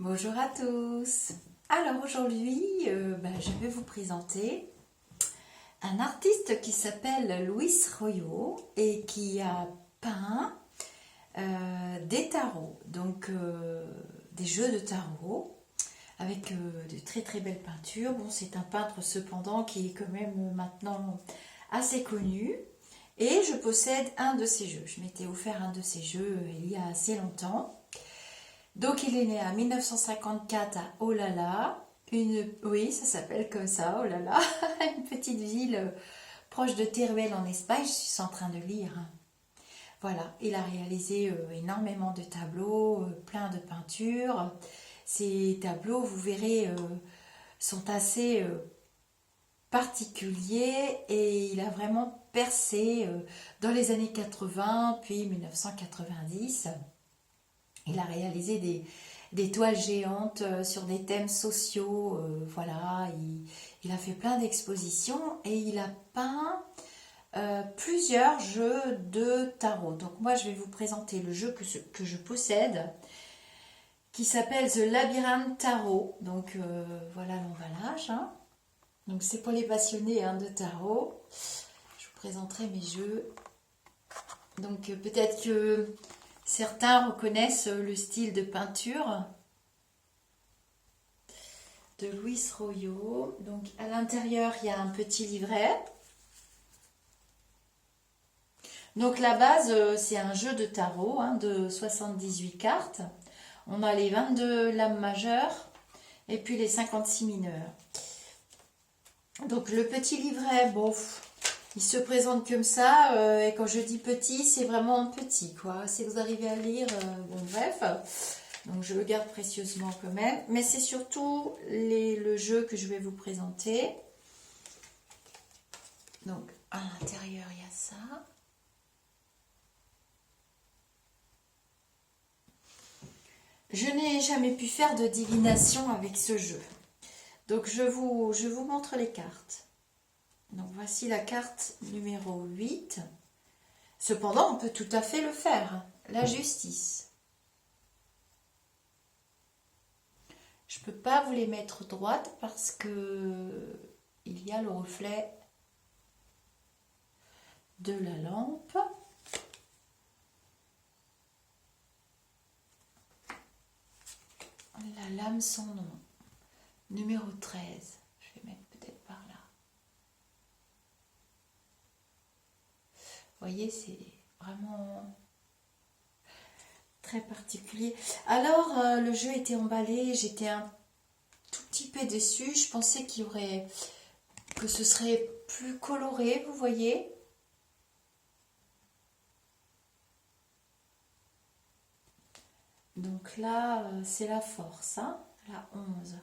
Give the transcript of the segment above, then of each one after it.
Bonjour à tous. Alors aujourd'hui, je vais vous présenter un artiste qui s'appelle Luis Royo et qui a peint des tarots, donc des jeux de tarot avec de très très belles peintures. Bon, c'est un peintre cependant qui est quand même maintenant assez connu et je possède un de ses jeux. Je m'étais offert un de ses jeux il y a assez longtemps. Donc il est né en 1954 à Olala, oui ça s'appelle comme ça, Olala, une petite ville proche de Teruel en Espagne, je suis en train de lire. Voilà, il a réalisé énormément de tableaux, plein de peintures. Ces tableaux, vous verrez, sont assez particuliers et il a vraiment percé dans les années 80 puis 1990. Il a réalisé des toiles géantes sur des thèmes sociaux, voilà, il a fait plein d'expositions et il a peint plusieurs jeux de tarot. Donc moi je vais vous présenter le jeu que je possède qui s'appelle The Labyrinth Tarot. Donc voilà l'emballage. Hein. Donc c'est pour les passionnés de tarot. Je vous présenterai mes jeux. Donc peut-être que certains reconnaissent le style de peinture de Luis Royo. Donc à l'intérieur, il y a un petit livret. Donc la base, c'est un jeu de tarot de 78 cartes. On a les 22 lames majeures et puis les 56 mineures. Donc le petit livret, bon, il se présente comme ça. Et quand je dis petit, c'est vraiment petit, quoi. Si vous arrivez à lire, bon bref. Donc je le garde précieusement quand même. Mais c'est surtout le jeu que je vais vous présenter. Donc à l'intérieur, il y a ça. Je n'ai jamais pu faire de divination avec ce jeu. Donc je vous montre les cartes. Donc voici la carte numéro 8. Cependant, on peut tout à fait le faire. La justice. Je ne peux pas vous les mettre droites parce que il y a le reflet de la lampe. La lame sans nom. Numéro 13. Je vais mettre peut-être par là. Vous voyez, c'est vraiment très particulier. Alors, le jeu était emballé. J'étais un tout petit peu déçue. Je pensais que ce serait plus coloré, vous voyez. Donc là, c'est la force, la 11.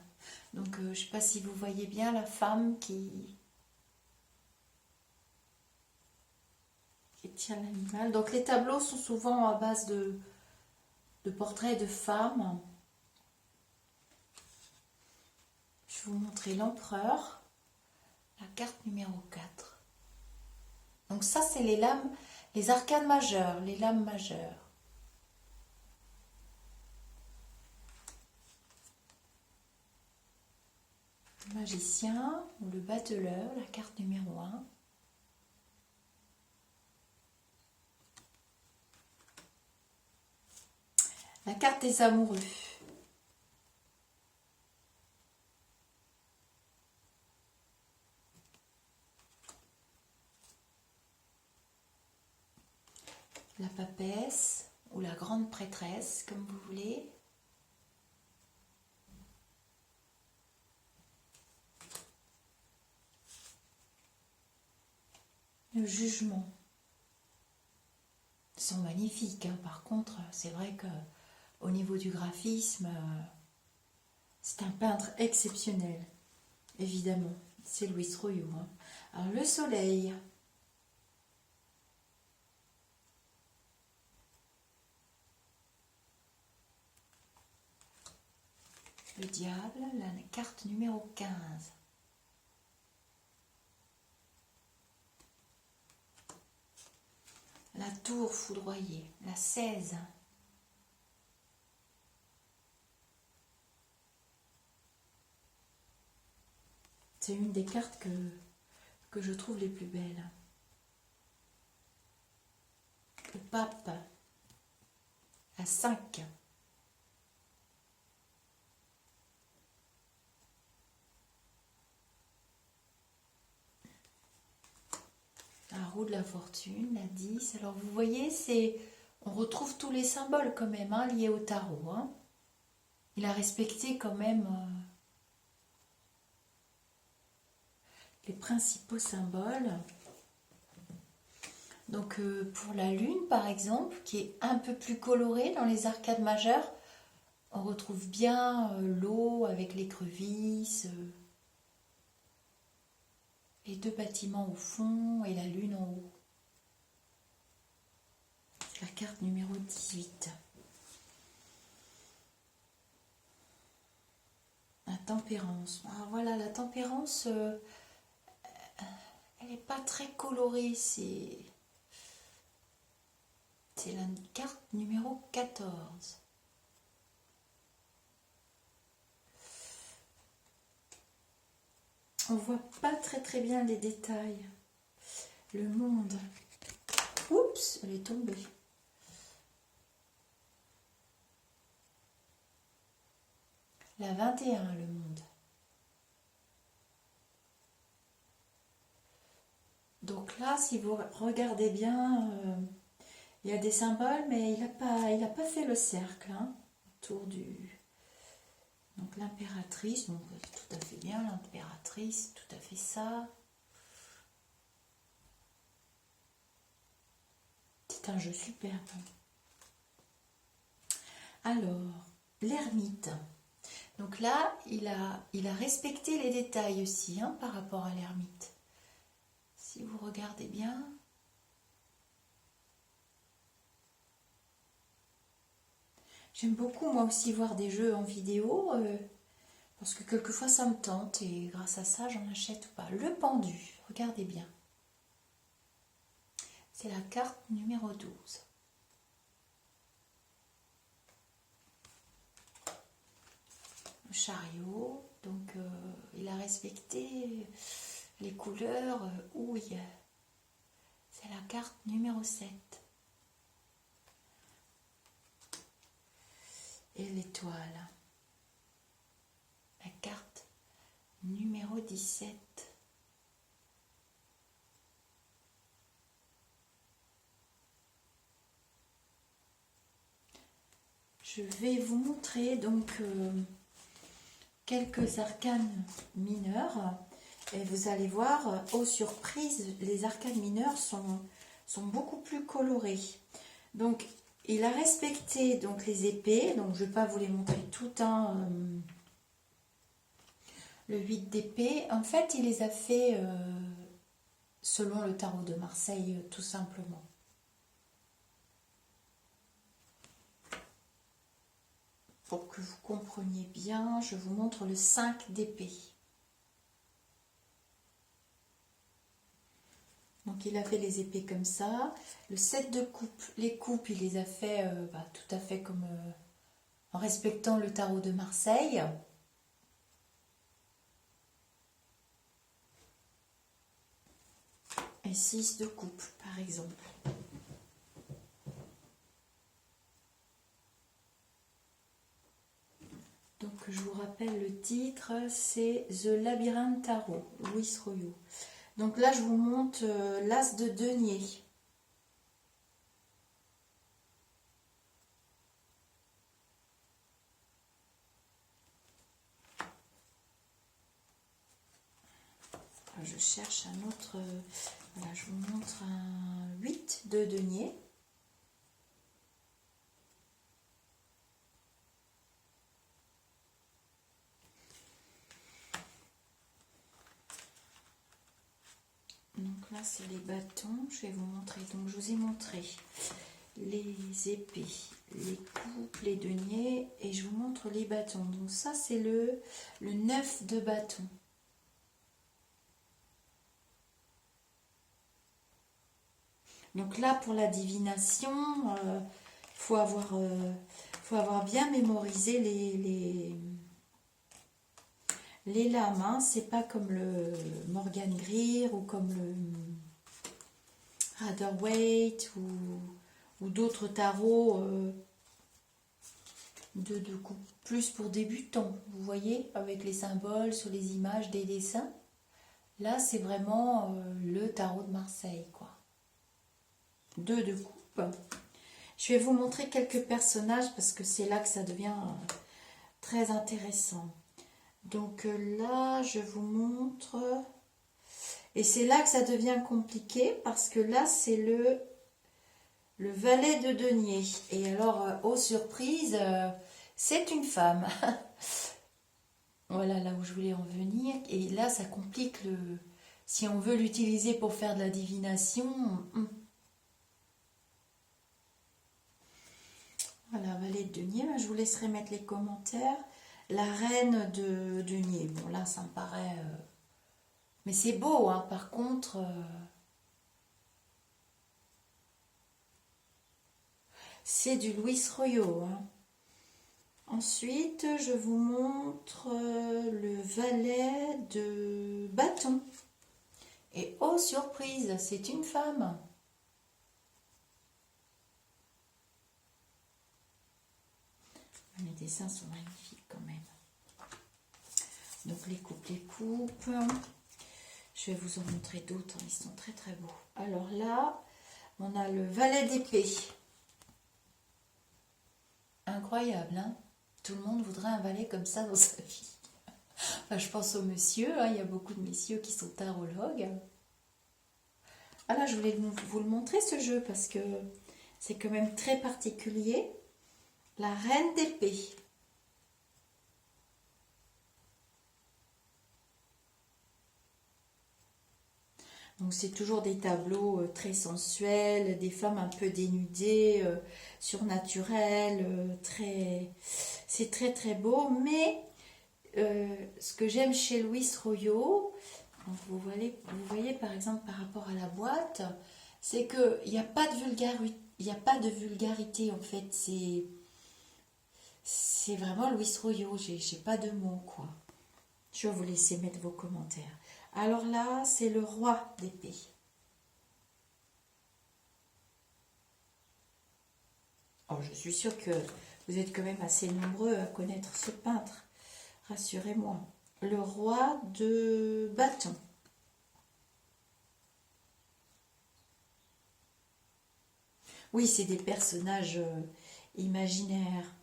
Donc, je ne sais pas si vous voyez bien la femme qui tient l'animal. Donc, les tableaux sont souvent à base de portraits de femmes. Je vais vous montrer l'empereur, la carte numéro 4. Donc ça, c'est les lames, les arcanes majeures, les lames majeures. Le magicien ou le bateleur, la carte numéro 1. La carte des amoureux. La papesse ou la grande prêtresse, comme vous voulez. Le jugement. Ils sont magnifiques. Par contre, c'est vrai que au niveau du graphisme, c'est un peintre exceptionnel. Évidemment, c'est Luis Royo. Alors, le soleil. Le diable, la carte numéro 15. La tour foudroyée, la 16. C'est une des cartes que je trouve les plus belles. Le pape à 5. La roue de la fortune, la 10. Alors vous voyez, on retrouve tous les symboles quand même hein, liés au tarot. Hein. Il a respecté quand même les principaux symboles. Donc pour la lune par exemple, qui est un peu plus colorée dans les arcades majeures, on retrouve bien l'eau avec l'écrevisse, les deux bâtiments au fond et la lune en haut. C'est la carte numéro 18. La tempérance. Alors voilà, la tempérance, elle n'est pas très colorée, c'est la carte numéro 14. On voit pas très bien les détails. Le monde. Oups, elle est tombée. La 21, le monde. Donc là, si vous regardez bien, il y a des symboles, mais il n'a pas fait le cercle hein, autour du... Donc l'impératrice, donc tout à fait bien, l'impératrice, tout à fait ça. C'est un jeu superbe. Alors, l'ermite. Donc là, il a respecté les détails aussi hein, par rapport à l'ermite. Si vous regardez bien... J'aime beaucoup moi aussi voir des jeux en vidéo parce que quelquefois ça me tente et grâce à ça j'en achète ou pas. Le pendu, regardez bien. C'est la carte numéro 12. Le chariot, donc il a respecté les couleurs houille. C'est la carte numéro 7. Et l'étoile, la carte numéro 17. Je vais vous montrer donc quelques arcanes mineurs et vous allez voir, aux surprises, les arcanes mineurs sont beaucoup plus colorées. Donc il a respecté donc les épées, donc je ne vais pas vous les montrer tout le 8 d'épée. En fait, il les a fait selon le tarot de Marseille, tout simplement. Pour que vous compreniez bien, je vous montre le 5 d'épée. Donc il a fait les épées comme ça. Le 7 de coupe, les coupes, il les a fait tout à fait comme en respectant le tarot de Marseille. Et 6 de coupe, par exemple. Donc je vous rappelle le titre, c'est The Labyrinth Tarot, Louis Royaux. Donc là, je vous montre l'as de denier. Je cherche un autre... voilà, je vous montre un 8 de denier. Donc là, c'est les bâtons. Je vais vous montrer. Donc, je vous ai montré les épées, les coupes, les deniers. Et je vous montre les bâtons. Donc ça, c'est le 9 de bâton. Donc là, pour la divination, faut avoir bien mémorisé les lames, hein, c'est pas comme le Morgan Greer ou comme le Rider-Waite ou d'autres tarots de coupe plus pour débutants, vous voyez, avec les symboles sur les images des dessins. Là, c'est vraiment le tarot de Marseille, quoi. 2 de coupe. Je vais vous montrer quelques personnages parce que c'est là que ça devient très intéressant. Donc là, je vous montre. Et c'est là que ça devient compliqué parce que là, c'est le valet de denier. Et alors, aux surprises, c'est une femme. Voilà là où je voulais en venir. Et là, ça complique le... Si on veut l'utiliser pour faire de la divination... Voilà, valet de denier. Je vous laisserai mettre les commentaires. La reine de denier. Bon, là, ça me paraît... Mais c'est beau, hein. Par contre... C'est du Louis Royaux, hein. Ensuite, je vous montre le valet de bâton. Et oh, surprise, c'est une femme. Les dessins sont magnifiques quand même. Donc les coupes. Je vais vous en montrer d'autres, ils sont très très beaux. Alors là, on a le valet d'épée. Incroyable, hein? Tout le monde voudrait un valet comme ça dans sa vie. Enfin, je pense aux messieurs, hein, il y a beaucoup de messieurs qui sont tarologues. Ah là, je voulais vous le montrer ce jeu parce que c'est quand même très particulier. La reine d'épée. Donc c'est toujours des tableaux très sensuels, des femmes un peu dénudées, surnaturelles, c'est très très beau. Mais ce que j'aime chez Louis Royaux, vous voyez par exemple par rapport à la boîte, c'est qu'il n'y a pas de vulgarité en fait. C'est vraiment Louis Royaux, j'ai pas de mots quoi. Je vais vous laisser mettre vos commentaires. Alors là, c'est le roi d'épée. Oh, je suis sûre que vous êtes quand même assez nombreux à connaître ce peintre. Rassurez-moi. Le roi de bâton. Oui, c'est des personnages imaginaires.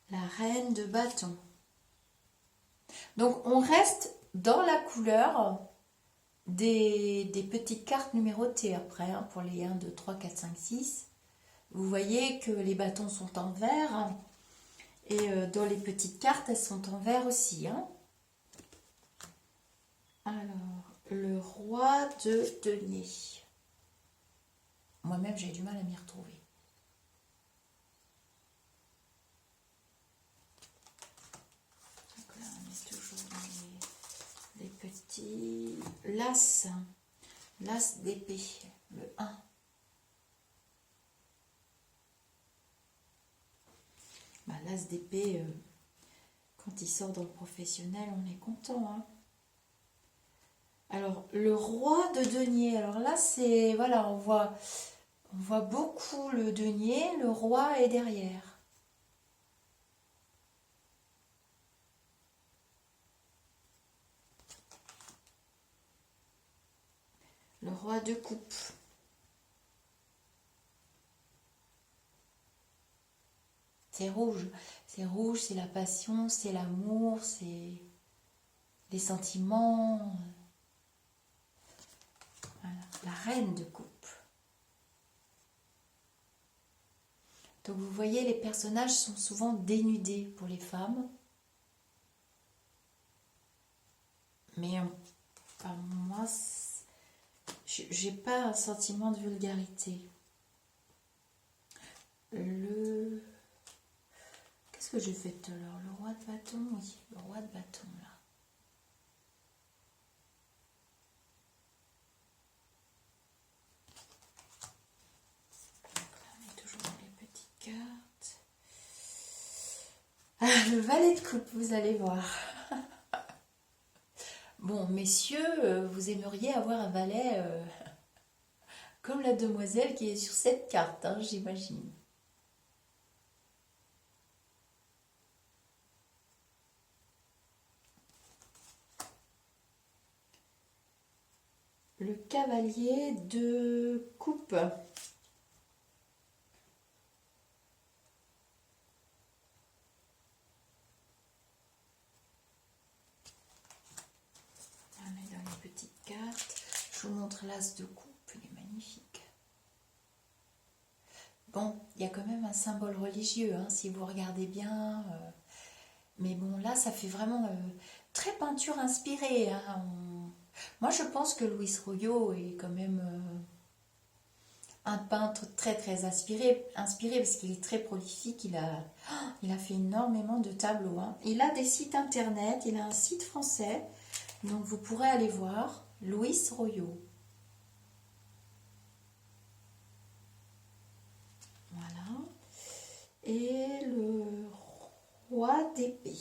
La reine de bâton. Donc, on reste dans la couleur des petites cartes numérotées après, hein, pour les 1, 2, 3, 4, 5, 6. Vous voyez que les bâtons sont en vert et dans les petites cartes, elles sont en vert aussi. Hein. Alors, le roi de denier. Moi-même, j'ai du mal à m'y retrouver. Donc là, on est toujours dans les petits l'as d'épée, le 1. Bah, l'as d'épée, quand il sort dans le professionnel, on est content. Hein. Alors, le roi de denier. Alors là, c'est... Voilà, on voit beaucoup le denier. Le roi est derrière. Le roi de coupe. C'est rouge. C'est rouge, c'est la passion, c'est l'amour, c'est les sentiments. Voilà. La reine de coupe. Donc vous voyez, les personnages sont souvent dénudés pour les femmes. Mais moi, j'ai pas un sentiment de vulgarité. Qu'est-ce que j'ai fait tout à l'heure? Le roi de bâton, oui, le roi de bâton là. On est toujours dans les petites cartes. Ah, le valet de coupe, vous allez voir. Bon, messieurs, vous aimeriez avoir un valet comme la demoiselle qui est sur cette carte, hein, j'imagine. Le cavalier de coupe. On est dans les petites cartes. Je vous montre l'as de coupe, il est magnifique. Bon, il y a quand même un symbole religieux, hein, si vous regardez bien. Mais bon, là, ça fait vraiment très peinture inspirée, hein. Moi, je pense que Luis Royo est quand même un peintre très très inspiré parce qu'il est très prolifique. Il a fait énormément de tableaux, hein. Il a des sites internet, il a un site français, donc vous pourrez aller voir Luis Royo. Voilà. Et le roi d'épée.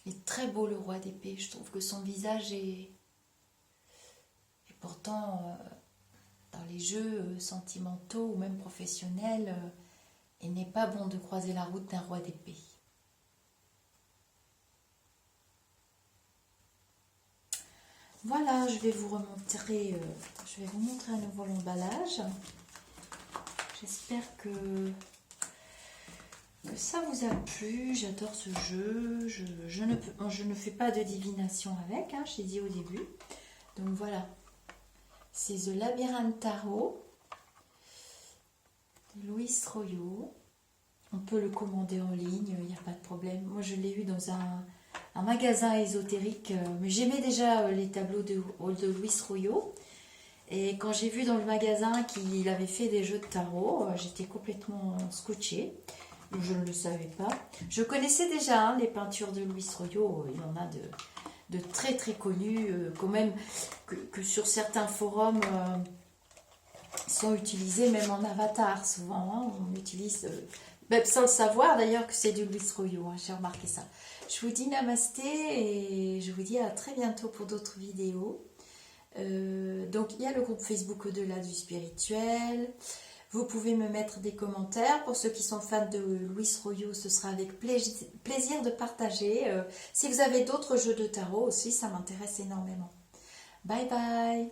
Il est très beau le roi d'épée. Je trouve que son visage est pourtant dans les jeux sentimentaux ou même professionnels, il n'est pas bon de croiser la route d'un roi d'épée. Voilà, je vais vous montrer à nouveau l'emballage. J'espère que ça vous a plu. J'adore ce jeu. Je ne fais pas de divination avec, hein, je l'ai dit au début. Donc voilà, c'est The Labyrinth Tarot, Luis Royo. On peut le commander en ligne, il n'y a pas de problème. Moi, je l'ai eu dans un magasin ésotérique, mais j'aimais déjà les tableaux de Luis Royo. Et quand j'ai vu dans le magasin qu'il avait fait des jeux de tarot, j'étais complètement scotchée. Je ne le savais pas. Je connaissais déjà, hein, les peintures de Luis Royo. Il y en a de très très connus, quand même, que sur certains forums sont utilisés même en avatar souvent, hein. On utilise, même sans le savoir d'ailleurs, que c'est du Luis Royo, hein, j'ai remarqué ça. Je vous dis namasté et je vous dis à très bientôt pour d'autres vidéos. Donc il y a le groupe Facebook Au-delà du spirituel. Vous pouvez me mettre des commentaires. Pour ceux qui sont fans de Luis Royo, ce sera avec plaisir de partager. Si vous avez d'autres jeux de tarot aussi, ça m'intéresse énormément. Bye bye!